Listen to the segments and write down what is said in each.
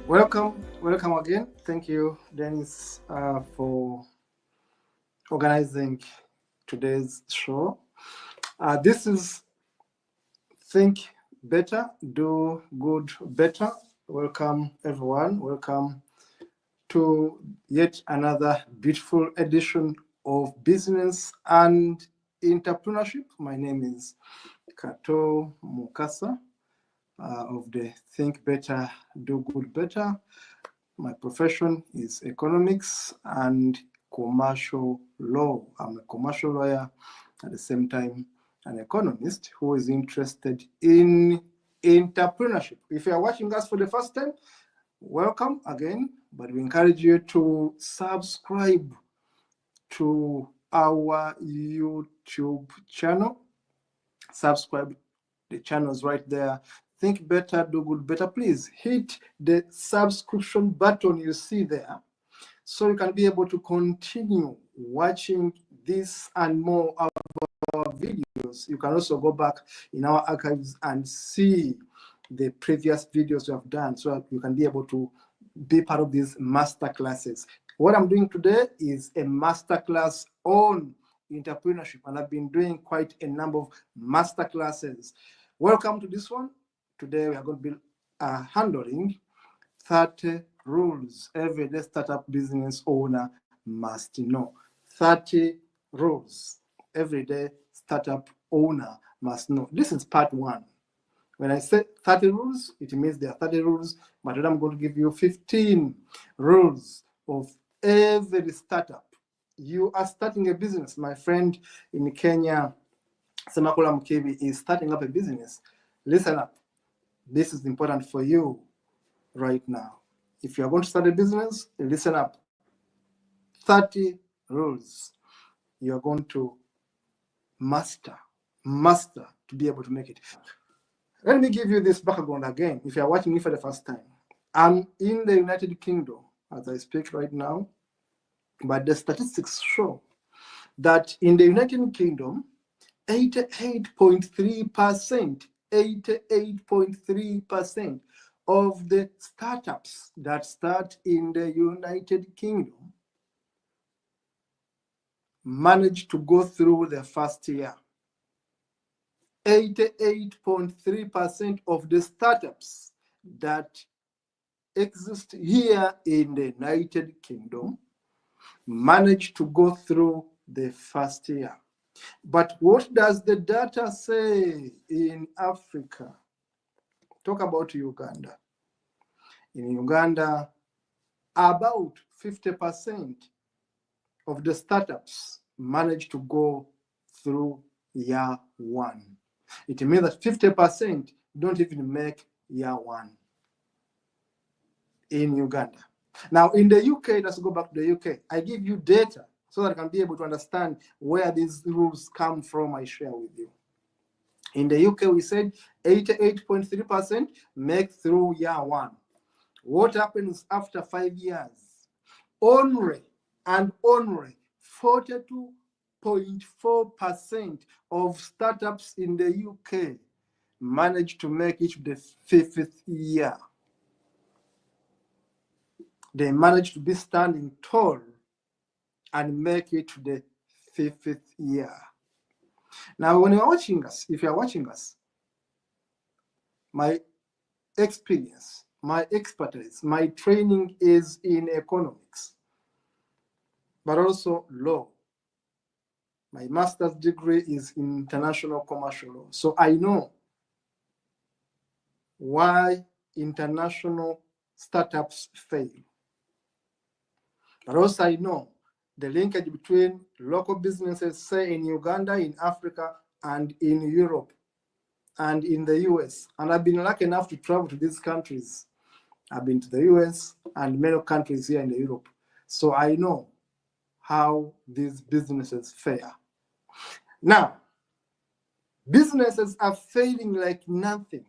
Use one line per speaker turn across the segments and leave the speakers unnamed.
Welcome again. Thank you, Dennis, for organizing today's show. This is Think Better, Do Good Better. Welcome, everyone. Welcome to yet another beautiful edition of Business and Entrepreneurship. My name is Kato Mukasa of the Think Better, Do Good Better. My profession is economics and commercial law. I'm a commercial lawyer, at the same time an economist who is interested in entrepreneurship. If you are watching us for the first time, welcome again, but we encourage you to subscribe to our YouTube channel. Subscribe, the channel is right there. Think Better, Do Good Better. Please hit the subscription button you see there so you can be able to continue watching this and more of our videos. You can also go back in our archives and see the previous videos we have done so that you can be able to be part of these master classes. What I'm doing today is a master class on entrepreneurship, and I've been doing quite a number of master classes. Welcome to this one. Today we are going to be handling 30 rules everyday startup business owner must know. 30 rules everyday startup owner must know. This is part one. When I say 30 rules, it means there are 30 rules, but I'm going to give you 15 rules of every startup. You are starting a business. My friend in Kenya, Semakula Mkevi, is starting up a business. Listen up. This is important for you right now. If you are going to start a business, listen up. 30 rules you are going to master to be able to make it. Let me give you this background again. If you are watching me for the first time, I'm in the United Kingdom as I speak right now, but the statistics show that in the United Kingdom, 88.3% of the startups that start in the United Kingdom manage to go through the first year. 88.3% of the startups that exist here in the United Kingdom manage to go through the first year. But what does the data say in Africa? Talk about Uganda. In Uganda, about 50% of the startups manage to go through year one. It means that 50% don't even make year one in Uganda. Now, in the UK, let's go back to the UK. I give you data so that I can be able to understand where these rules come from. I share with you. In the UK, we said 88.3% make through year one. What happens after 5 years? Only 42.4% of startups in the UK manage to make it to the 5th year. They manage to be standing tall and make it to the 5th year. Now, when you're watching us, if you're watching us, my experience, my expertise, my training is in economics, but also law. My master's degree is in international commercial law. So I know why international startups fail. But also I know the linkage between local businesses, say in Uganda, in Africa, and in Europe, and in the US. And I've been lucky enough to travel to these countries. I've been to the US and many countries here in Europe. So I know how these businesses fare. Now, businesses are failing like nothing.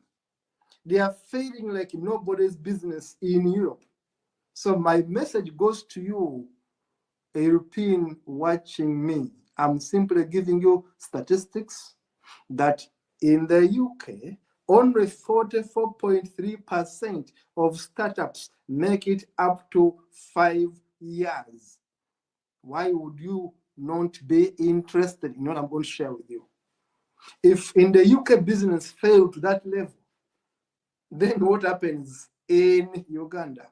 They are failing like nobody's business in Europe. So my message goes to you, a European watching me. I'm simply giving you statistics that in the UK, only 44.3% of startups make it up to 5 years. Why would you not be interested in what I'm going to share with you? If in the UK business failed to that level, then what happens in Uganda,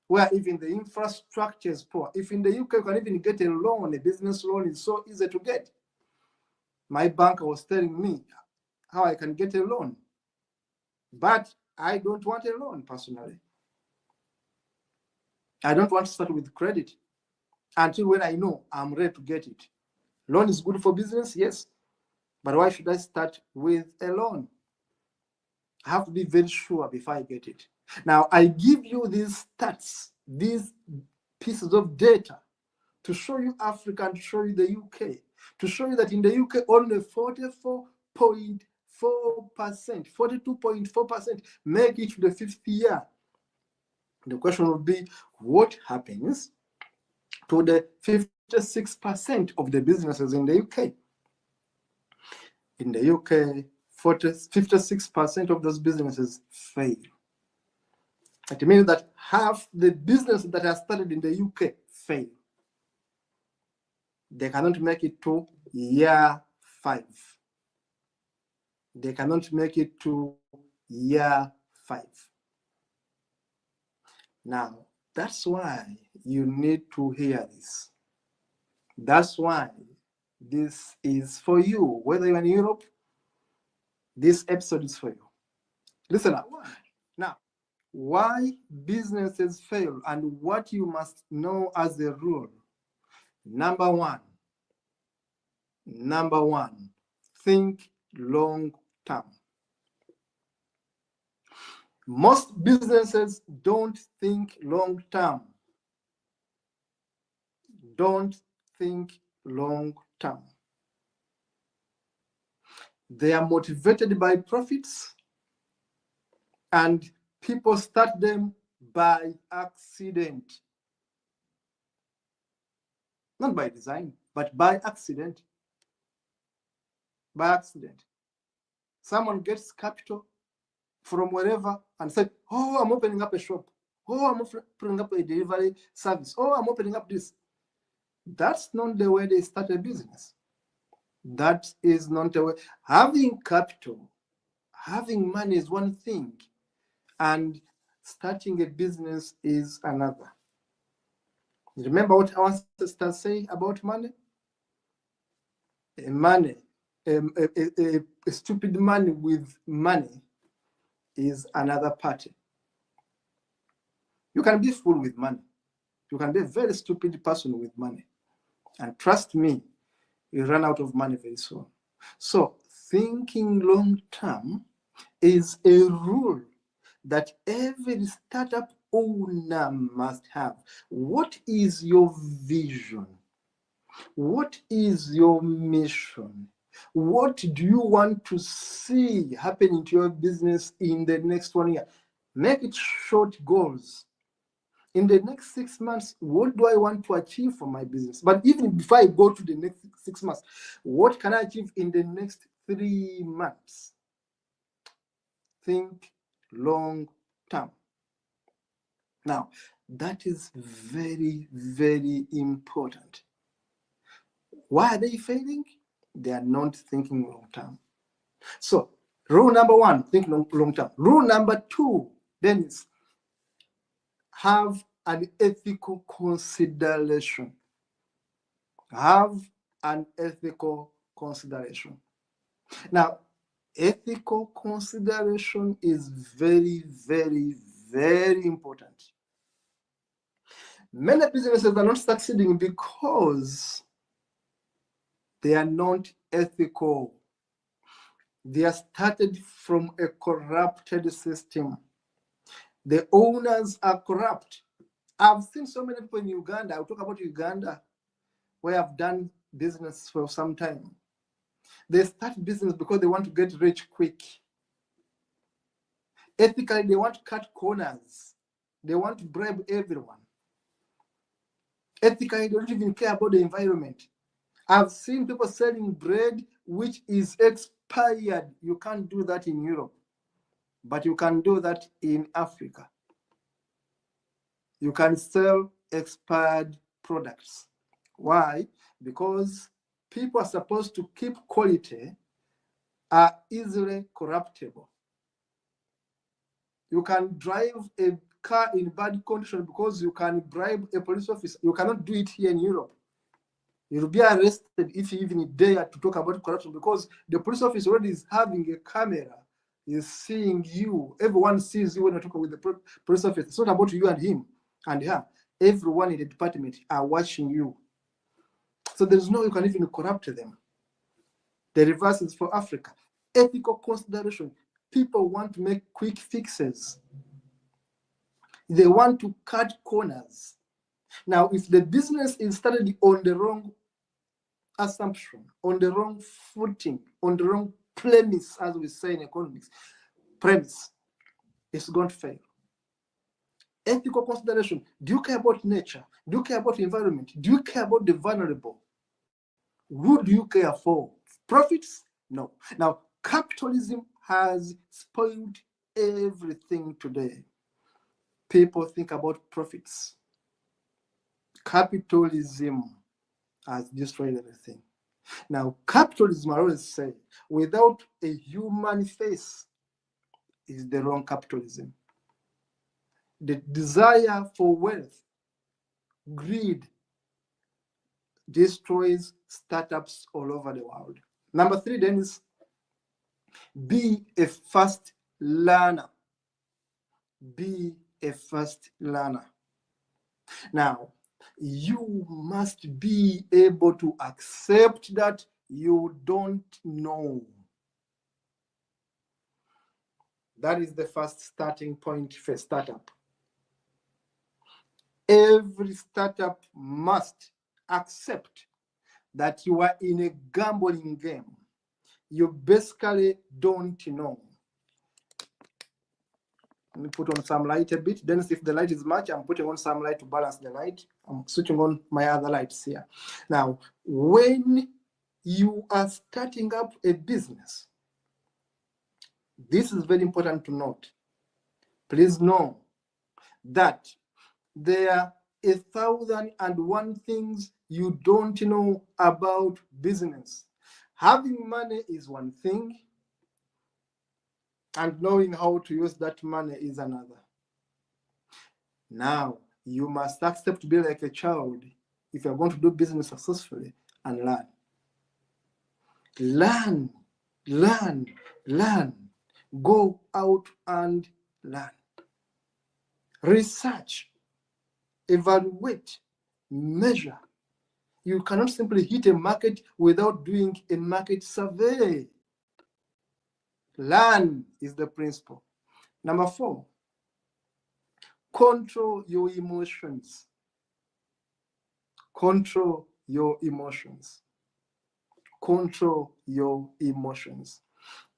where even the infrastructure is poor? If in the UK you can even get a loan, a business loan is so easy to get. My banker was telling me how I can get a loan, but I don't want a loan personally. I don't want to start with credit until when I know I'm ready to get it. Loan is good for business, yes, but why should I start with a loan? I have to be very sure before I get it. Now, I give you these stats, these pieces of data to show you Africa and to show you the UK, to show you that in the UK, only 44.4%, 42.4% make it to the 5th year. The question would be, what happens to the 56% of the businesses in the UK? In the UK, 56% of those businesses fail. It means that half the businesses that are started in the UK fail. They cannot make it to year 5. They cannot make it to year 5. Now, that's why you need to hear this. That's why this is for you. Whether you're in Europe, this episode is for you. Listen up. Now, why businesses fail and what you must know as a rule. Number one, think long term. Most businesses don't think long term. Don't think long term. They are motivated by profits, and people start them by accident. Not by design, but by accident. By accident. Someone gets capital from wherever and said, oh, I'm opening up a shop. Oh, I'm opening up a delivery service. Oh, I'm opening up this. That's not the way they start a business. That is not the way. Having capital, having money is one thing, and starting a business is another. Remember what our ancestors say about money? A stupid man with money is another party. You can be full with money. You can be a very stupid person with money. And trust me, you run out of money very soon. So thinking long term is a rule that every startup owner must have. What is your vision? What is your mission? What do you want to see happening to your business in the next 1 year? Make it short goals. In the next 6 months, what do I want to achieve for my business? But even before I go to the next 6 months, what can I achieve in the next 3 months? Think long term. Now, that is very, very important. Why are they failing? They are not thinking long term. So, rule number one, think long term. Rule number two, then is have an ethical consideration. Have an ethical consideration. Now, ethical consideration is very, very, very important. Many businesses are not succeeding because they are not ethical. They are started from a corrupted system. The owners are corrupt. I've seen so many people in Uganda. I'll talk about Uganda, where I've done business for some time. They start business because they want to get rich quick. Ethically, they want to cut corners. They want to bribe everyone. Ethically, they don't even care about the environment. I've seen people selling bread which is expired. You can't do that in Europe. But you can do that in Africa. You can sell expired products. Why? Because people are supposed to keep quality, are easily corruptible. You can drive a car in bad condition because you can bribe a police officer. You cannot do it here in Europe. You'll be arrested if you even dare to talk about corruption, because the police officer already is having a camera, is seeing you. Everyone sees you when you're talking with the police officer. It's not about you and him and her. Everyone in the department are watching you. So there's no, you can even corrupt them. The reverse is for Africa. Ethical consideration. People want to make quick fixes. They want to cut corners. Now, if the business is started on the wrong assumption, on the wrong footing, on the wrong premise, as we say in economics, premise, it's going to fail. Ethical consideration. Do you care about nature? Do you care about the environment? Do you care about the vulnerable? Who do you care for? Profits? No. Now, capitalism has spoiled everything today. People think about profits. Capitalism has destroyed everything. Now, capitalism, I always say, without a human face, is the wrong capitalism. The desire for wealth, greed, destroys startups all over the world. Number 3 then is be a fast learner. Be a fast learner. Now, you must be able to accept that you don't know. That is the first starting point for a startup. Every startup must accept that you are in a gambling game. You basically don't know. Let me put on some light a bit. Then if the light is much, I'm putting on some light to balance the light. I'm switching on my other lights here. Now, when you are starting up a business, this is very important to note. Please know that there are 1,001 things you don't know about business. Having money is one thing, and knowing how to use that money is another. Now, you must accept to be like a child if you're going to do business successfully and learn. Learn, learn, learn. Go out and learn. Research, evaluate, measure. You cannot simply hit a market without doing a market survey. Learn is the principle. Number 4, control your emotions. Control your emotions. Control your emotions.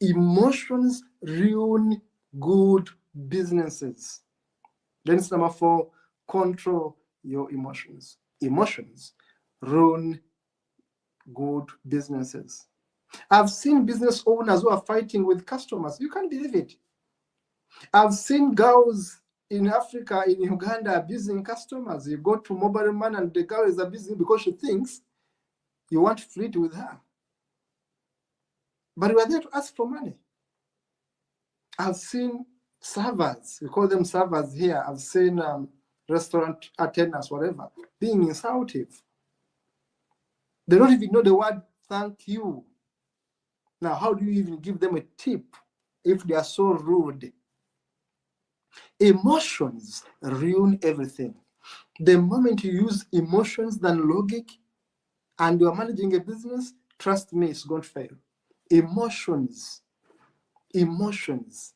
Emotions ruin good businesses. Then it's number 4, control your emotions. Emotions ruin good businesses. I've seen business owners who are fighting with customers. You can't believe it. I've seen girls in Africa, in Uganda, abusing customers. You go to mobile money and the girl is abusing because she thinks you want to flirt with her. But we are there to ask for money. I've seen servers, we call them servers here. I've seen restaurant attendants, whatever, being insultive. They don't even know the word thank you. Now, how do you even give them a tip if they are so rude? Emotions ruin everything. The moment you use emotions than logic and you're managing a business, trust me, it's going to fail. Emotions. Emotions.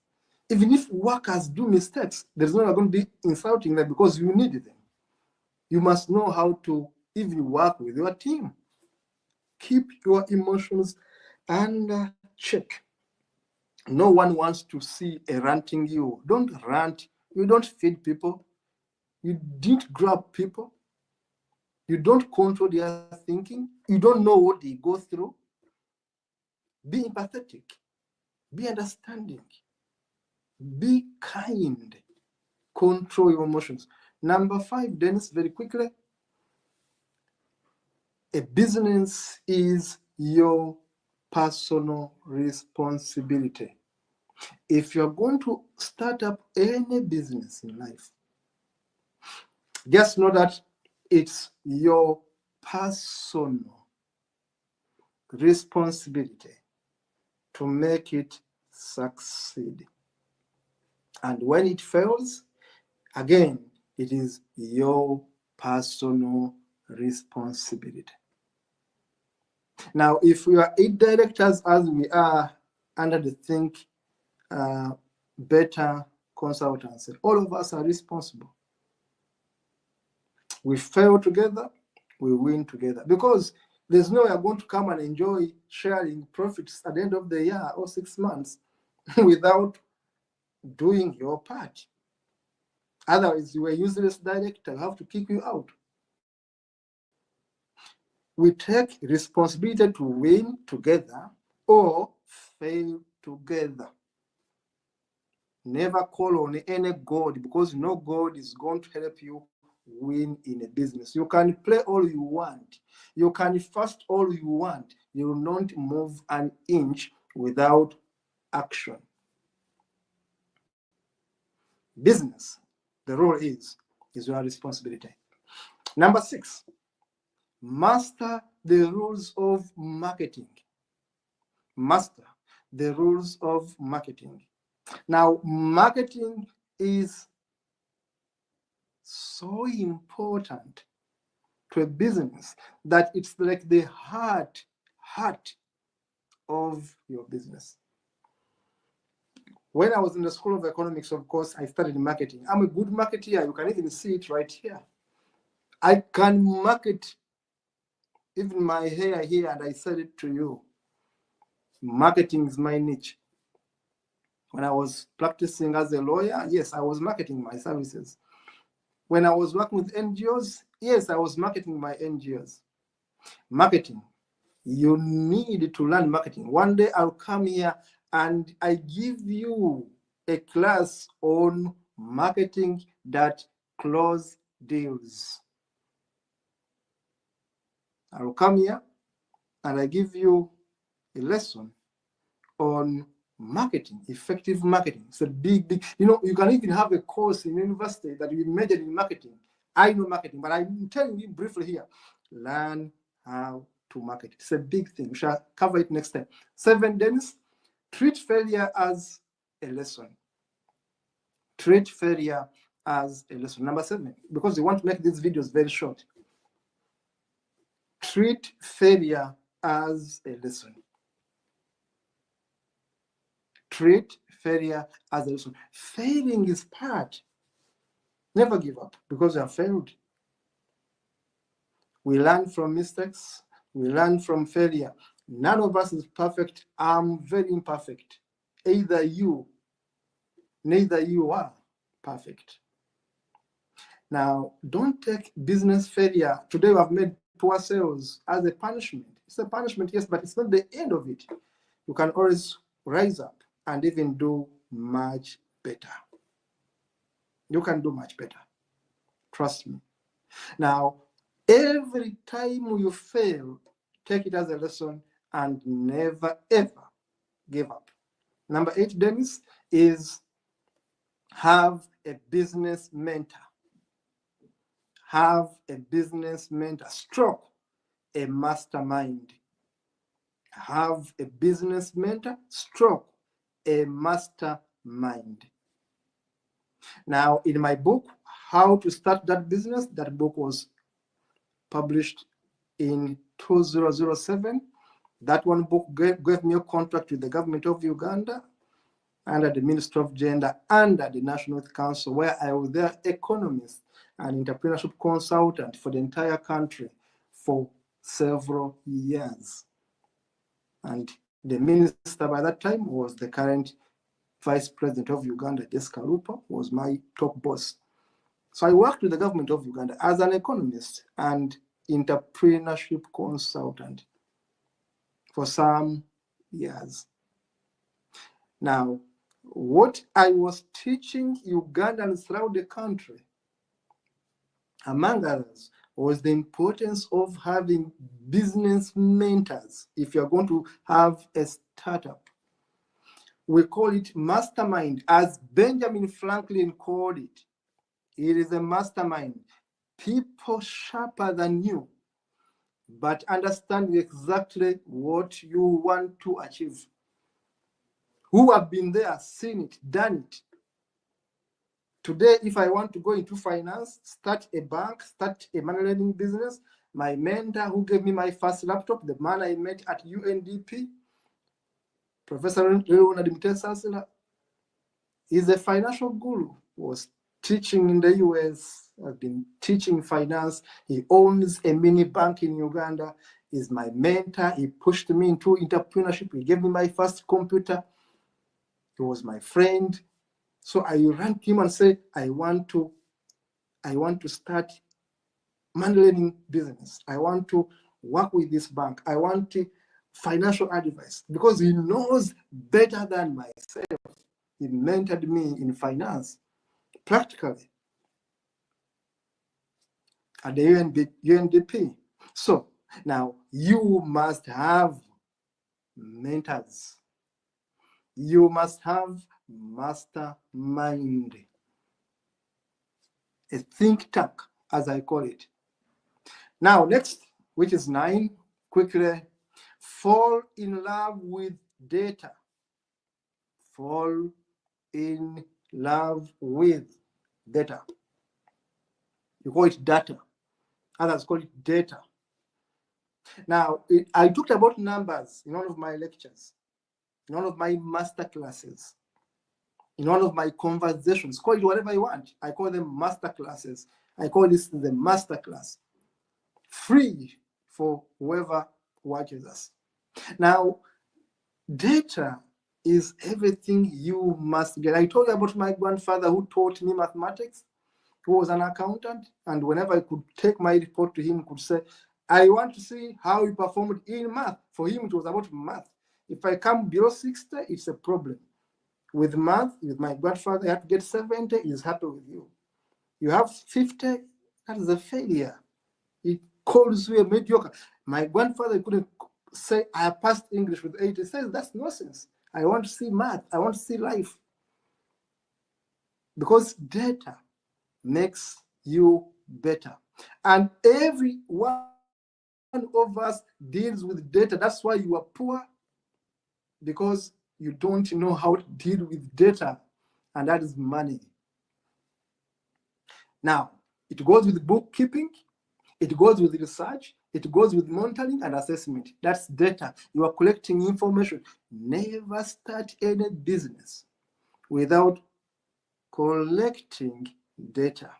Even if workers do mistakes, there's no going to be insulting them because you need them. You must know how to even work with your team. Keep your emotions under check. No one wants to see a ranting you. Don't rant. You don't feed people. You didn't grab people. You don't control their thinking. You don't know what they go through. Be empathetic. Be understanding. Be kind. Control your emotions. Number 5, Dennis, very quickly. A business is your personal responsibility. If you're going to start up any business in life, just know that it's your personal responsibility to make it succeed. And when it fails, again, it is your personal responsibility. Now, if we are 8 directors as we are under the Think Better consultancy, all of us are responsible. We fail together, we win together, because there's no way you're going to come and enjoy sharing profits at the end of the year or 6 months without doing your part. Otherwise, you are a useless director. I have to kick you out. We take responsibility to win together or fail together. Never call on any God, because no God is going to help you win in a business. You can play all you want. You can fast all you want. You will not move an inch without action. Business, the rule is your responsibility. Number 6, master the rules of marketing. Master the rules of marketing. Now, marketing is so important to a business that it's like the heart of your business. When I was in the School of Economics, of course, I studied marketing. I'm a good marketeer. You can even see it right here. I can market even my hair here, and I said it to you. Marketing is my niche. When I was practicing as a lawyer, yes, I was marketing my services. When I was working with NGOs, yes, I was marketing my NGOs. Marketing. You need to learn marketing. One day I'll come here and I give you a class on marketing that close deals. I'll come here and I give you a lesson on marketing, effective marketing. It's a big, you can even have a course in university that you major in marketing. I know marketing, but I'm telling you briefly here, learn how to market. It's a big thing. We shall cover it next time. 7, Dennis, treat failure as a lesson. Treat failure as a lesson. Number 7, because we want to make these videos very short. Treat failure as a lesson. Treat failure as a lesson. Failing is part. Never give up because you have failed. We learn from mistakes. We learn from failure. None of us is perfect. I'm very imperfect. Neither you are perfect. Now, don't take business failure. Today we have made poor sales as a punishment. It's a punishment, yes, but it's not the end of it. You can always rise up and even do much better. You can do much better. Trust me. Now, every time you fail, take it as a lesson and never, ever give up. Number 8, Dennis, is have a business mentor. Have a business mentor. Stroke a mastermind. Have a business mentor. Stroke a mastermind. Now, in my book, How to Start That Business, that book was published in 2007. That one book gave me a contract with the government of Uganda under the Ministry of Gender, under the National Youth Council, where I was their economist and entrepreneurship consultant for the entire country for several years. And the minister by that time was the current Vice President of Uganda, Jessica Lupa, was my top boss. So I worked with the government of Uganda as an economist and entrepreneurship consultant for some years. Now, What I was teaching Ugandans throughout the country, among others, was the importance of having business mentors if you're going to have a startup. We call it mastermind, as Benjamin Franklin called it. It is a mastermind. People sharper than you, but understand exactly what you want to achieve. Who have been there, seen it, done it. Today, if I want to go into finance, start a bank, start a money lending business, my mentor who gave me my first laptop, the man I met at UNDP, Professor Leonard Mutesasila, is a financial guru, was teaching in the US, has been teaching finance. He owns a mini bank in Uganda, is my mentor. He pushed me into entrepreneurship. He gave me my first computer. He was my friend. So I ran to him and said, I want to start money lending business. I want to work with this bank. I want financial advice, because he knows better than myself. He mentored me in finance, practically, at the UNDP. So now you must have mentors. You must have mastermind, a think tank, as I call it. Now, next, which is 9, quickly, fall in love with data. Fall in love with data. You call it data. Others call it data. Now, I talked about numbers in one of my lectures, in one of my master classes, in one of my conversations. Call it whatever you want. I call them master classes. I call this the master class. Free for whoever watches us. Now, data is everything you must get. I told you about my grandfather who taught me mathematics, who was an accountant, and whenever I could take my report to him, he could say, I want to see how he performed in math. For him, it was about math. If I come below 60, it's a problem. With math, with my grandfather, I had to get 70, he's happy with you. You have 50, that is a failure. He calls you a mediocre. My grandfather couldn't say, I passed English with 80. He says, that's nonsense. I want to see math. I want to see life. Because data makes you better. And every one of us deals with data. That's why you are poor, because you don't know how to deal with data, and that is money. Now, it goes with bookkeeping, it goes with research, it goes with monitoring and assessment. That's data. You are collecting information. Never start any business without collecting data,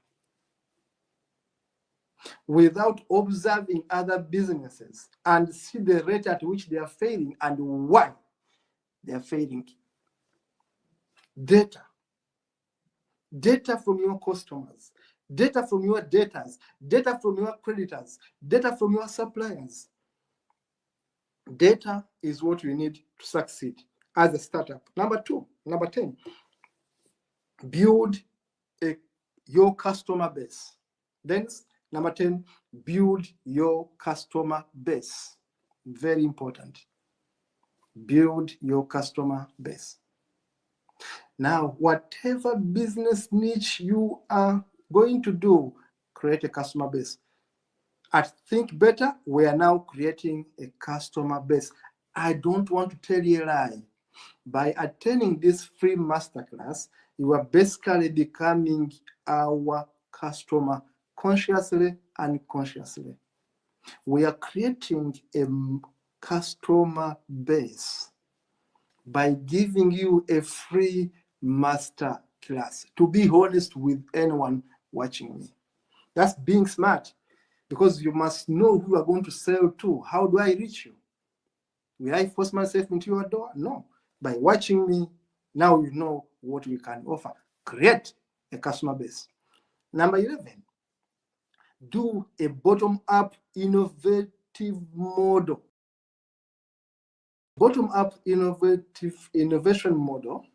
without observing other businesses and see the rate at which they are failing and why they are failing. Data. Data from your customers, data from your debtors, data from your creditors, data from your suppliers. Data is what you need to succeed as a startup. Number 10, build your customer base. Then, number 10, build your customer base. Very important. Build your customer base. Now, whatever business niche you are going to do, create a customer base. At Think Better, we are now creating a customer base. I don't want to tell you a lie. By attending this free masterclass, you are basically becoming our customer consciously and unconsciously. We are creating a customer base by giving you a free master class. To be honest with anyone watching me, that's being smart, because you must know who you are going to sell to. How do I reach you? Will I force myself into your door? No. By watching me, now you know what we can offer. Create a customer base. Number 11, do a bottom-up innovative model. Bottom-up innovation model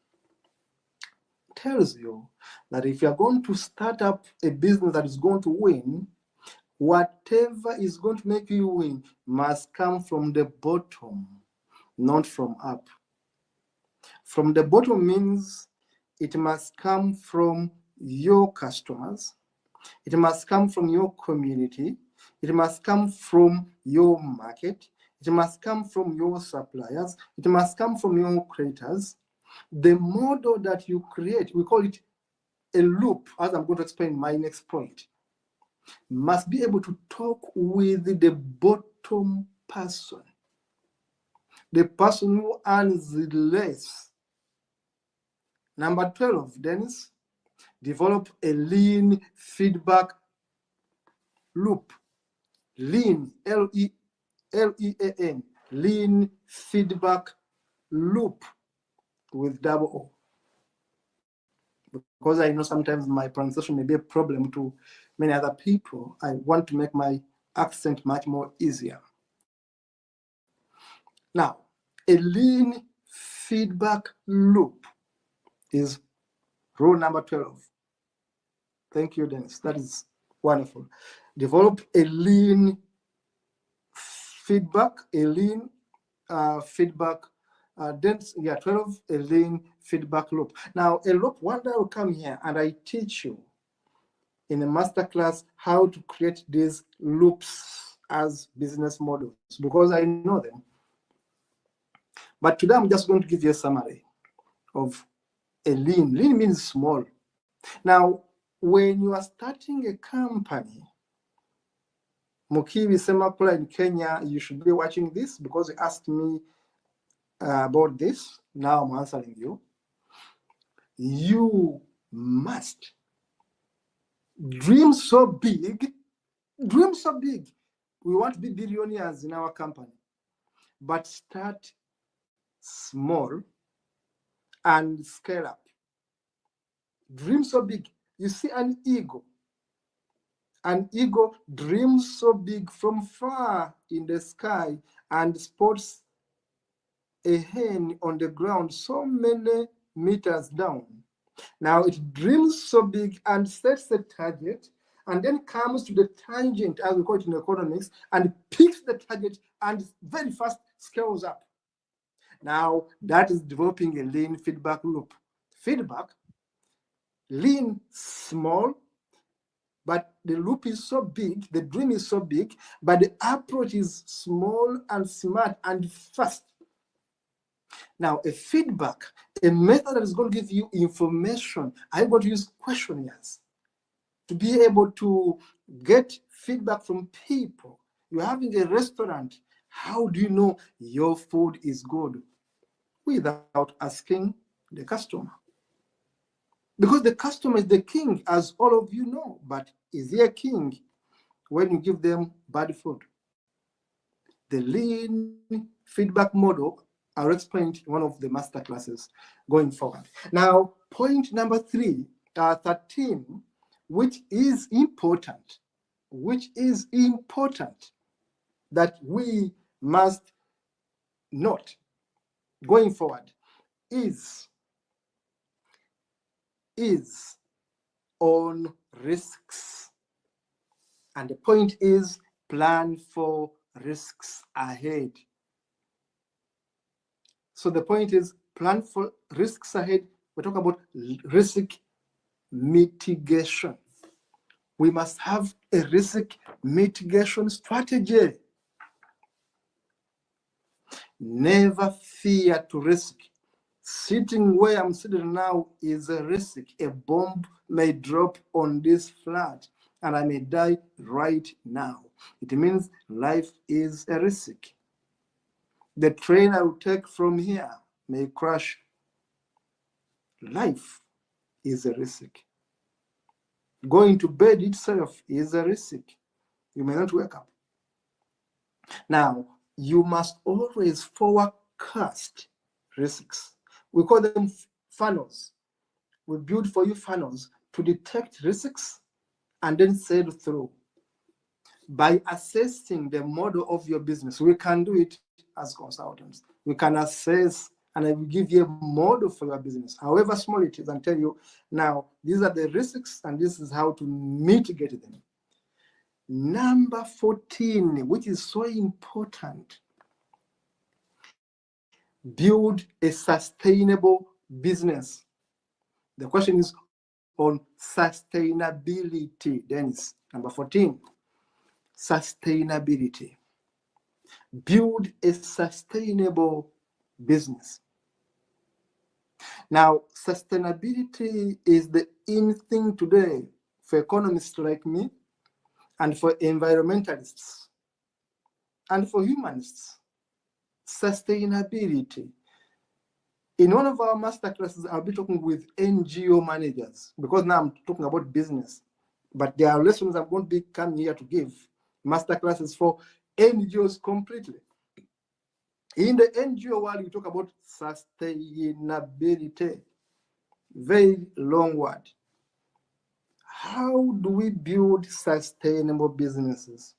tells you that if you're going to start up a business that is going to win, whatever is going to make you win must come from the bottom, not from up. From the bottom means it must come from your customers, it must come from your community, it must come from your market, it must come from your suppliers, it must come from your creators. The model that you create, we call it a loop, as I'm going to explain in my next point, must be able to talk with the bottom person, the person who earns less. Number 12, Dennis, develop a lean feedback loop. Lean, L-E-A-N, lean feedback loop with double O. Because I know sometimes my pronunciation may be a problem to many other people, I want to make my accent much more easier. Now, a lean feedback loop is rule number 12. Thank you, Dennis. That is wonderful. Develop a lean feedback, feedback. Then, 12, a lean feedback loop. Now, a loop, one day I will come here and I teach you in a masterclass how to create these loops as business models, because I know them. But today I'm just going to give you a summary of a lean. Lean means small. Now, when you are starting a company, Mukibi Semakula in Kenya, you should be watching this because you asked me about this. Now I'm answering you. You must dream so big. Dream so big. We want to be billionaires in our company, but start small and scale up. Dream so big. You see an eagle. An eagle dreams so big from far in the sky and spots a hen on the ground so many meters down. Now it dreams so big and sets the target and then comes to the tangent, as we call it in economics, and picks the target and very fast scales up. Now that is developing a lean feedback loop. Feedback, lean, small, but the loop is so big, the dream is so big, but the approach is small and smart and fast. Now, a feedback, a method that is going to give you information. I'm going to use questionnaires to be able to get feedback from people. You're having a restaurant. How do you know your food is good? Without asking the customer. Because the customer is the king, as all of you know, but is he a king when you give them bad food? The lean feedback model, I'll explain in one of the master classes going forward. Now, point number 13, which is important that we must note going forward is on risks. And the point is plan for risks ahead. So the point is plan for risks ahead. We're talking about risk mitigation. We must have a risk mitigation strategy. Never fear to risk. Sitting where I'm sitting now is a risk. A bomb may drop on this flat and I may die right now. It means life is a risk. The train I will take from here may crash. Life is a risk. Going to bed itself is a risk. You may not wake up. Now, you must always forecast risks. We call them funnels. We build for you funnels to detect risks and then sail through. By assessing the model of your business, we can do it as consultants. We can assess and I will give you a model for your business, however small it is, and tell you, now, these are the risks, and this is how to mitigate them. Number 14, which is so important, build a sustainable business. The question is on sustainability, Dennis. Number 14, sustainability. Build a sustainable business. Now, sustainability is the in thing today for economists like me, and for environmentalists, and for humanists. Sustainability. In one of our master classes, I'll be talking with NGO managers, because now I'm talking about business. But there are lessons I'm going to be coming here to give, master classes for NGOs completely. In the NGO world, we talk about sustainability. Very long word. How do we build sustainable businesses?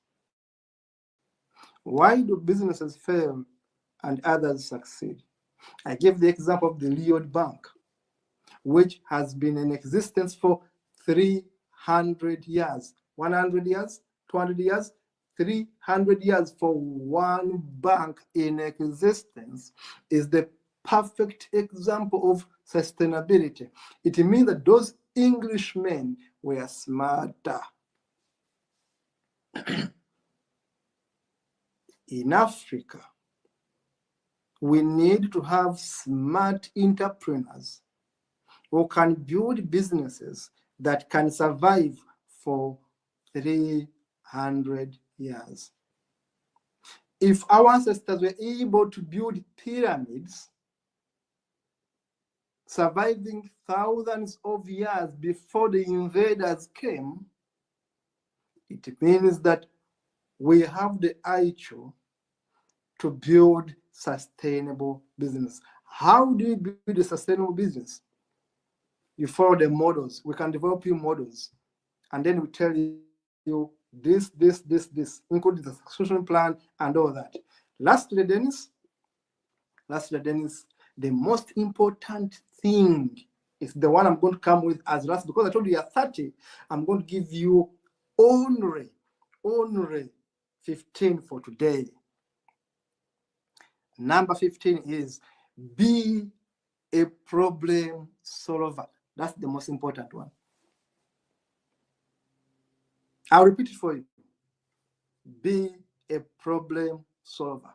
Why do businesses fail and others succeed? I gave the example of the Leod Bank, which has been in existence for 300 years. 100 years, 200 years, 300 years for one bank in existence is the perfect example of sustainability. It means that those Englishmen were smarter. In Africa, we need to have smart entrepreneurs who can build businesses that can survive for 300 years. If our ancestors were able to build pyramids, surviving thousands of years before the invaders came, it means that we have the IQ to build sustainable business. How do you build a sustainable business? You follow the models. We can develop you models, and then we tell you this, including the succession plan and all that. Lastly, Dennis, the most important thing is the one I'm going to come with as last, because I told you you're 30. I'm going to give you only 15 for today. Number 15 is be a problem solver. That's the most important one. I'll repeat it for you. Be a problem solver.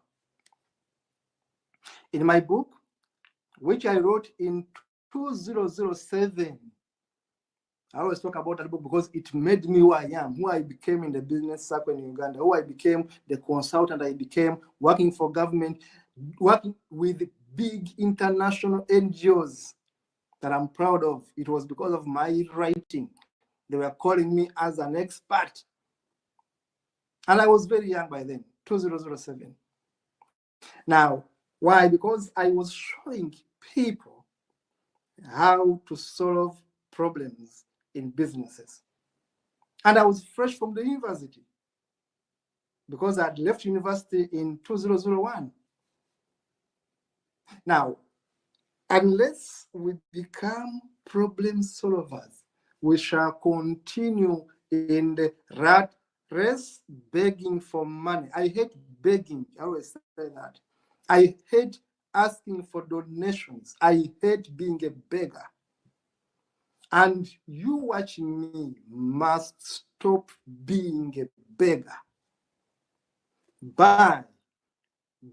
In my book, which I wrote in 2007, I always talk about that book because it made me who I am, who I became in the business circle in Uganda, who I became, the consultant I became, working for government, working with big international NGOs that I'm proud of. It was because of my writing. They were calling me as an expert. And I was very young by then, 2007. Now, why? Because I was showing people how to solve problems in businesses. And I was fresh from the university because I had left university in 2001. Now, unless we become problem solvers, we shall continue in the rat race begging for money. I hate begging. I always say that. I hate asking for donations. I hate being a beggar. And you watching me must stop being a beggar by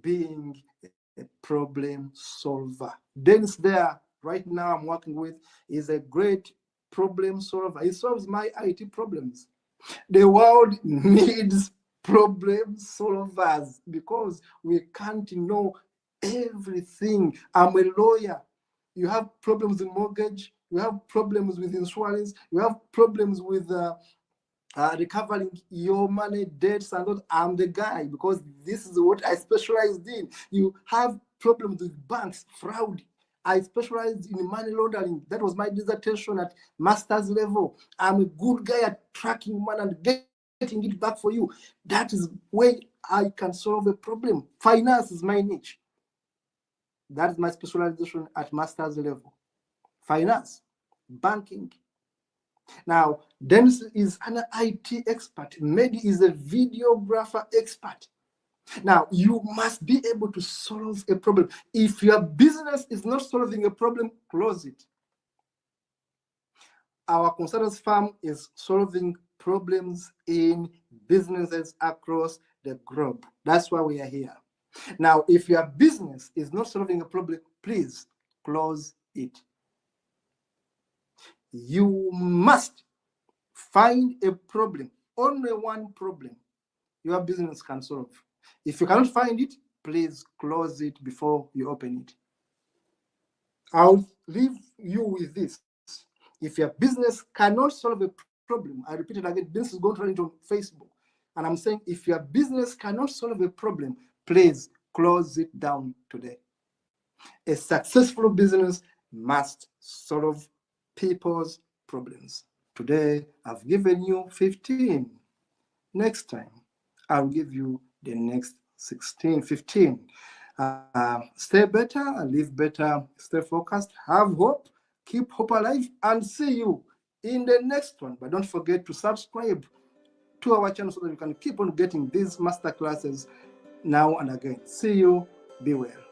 being a problem solver. Dennis there, right now I'm working with, is a great problem solver. He solves my IT problems. The world needs problem solvers because we can't know everything. I'm a lawyer. You have problems with mortgage. You have problems with insurance. You have problems with recovering your money, debts, and all. I'm the guy because this is what I specialized in. You have problems with banks, fraud. I specialized in money laundering. That was my dissertation at master's level. I'm a good guy at tracking money and getting it back for you. That is where I can solve a problem. Finance is my niche. That's my specialization at master's level. Finance, banking. Now, Dennis is an IT expert. Mehdi is a videographer expert. Now, you must be able to solve a problem. If your business is not solving a problem, close it. Our consultants firm is solving problems in businesses across the globe. That's why we are here. Now, if your business is not solving a problem, please close it. You must find a problem, only one problem your business can solve. If you cannot find it, please close it before you open it. I'll leave you with this. If your business cannot solve a problem, I repeat it again, this is going to run into Facebook. And I'm saying if your business cannot solve a problem, please close it down today. A successful business must solve people's problems. Today, I've given you 15. Next time, I'll give you the next 16, 15. Stay better, live better, stay focused, have hope, keep hope alive, and see you in the next one. But don't forget to subscribe to our channel so that you can keep on getting these master classes now and again. See you. Be well.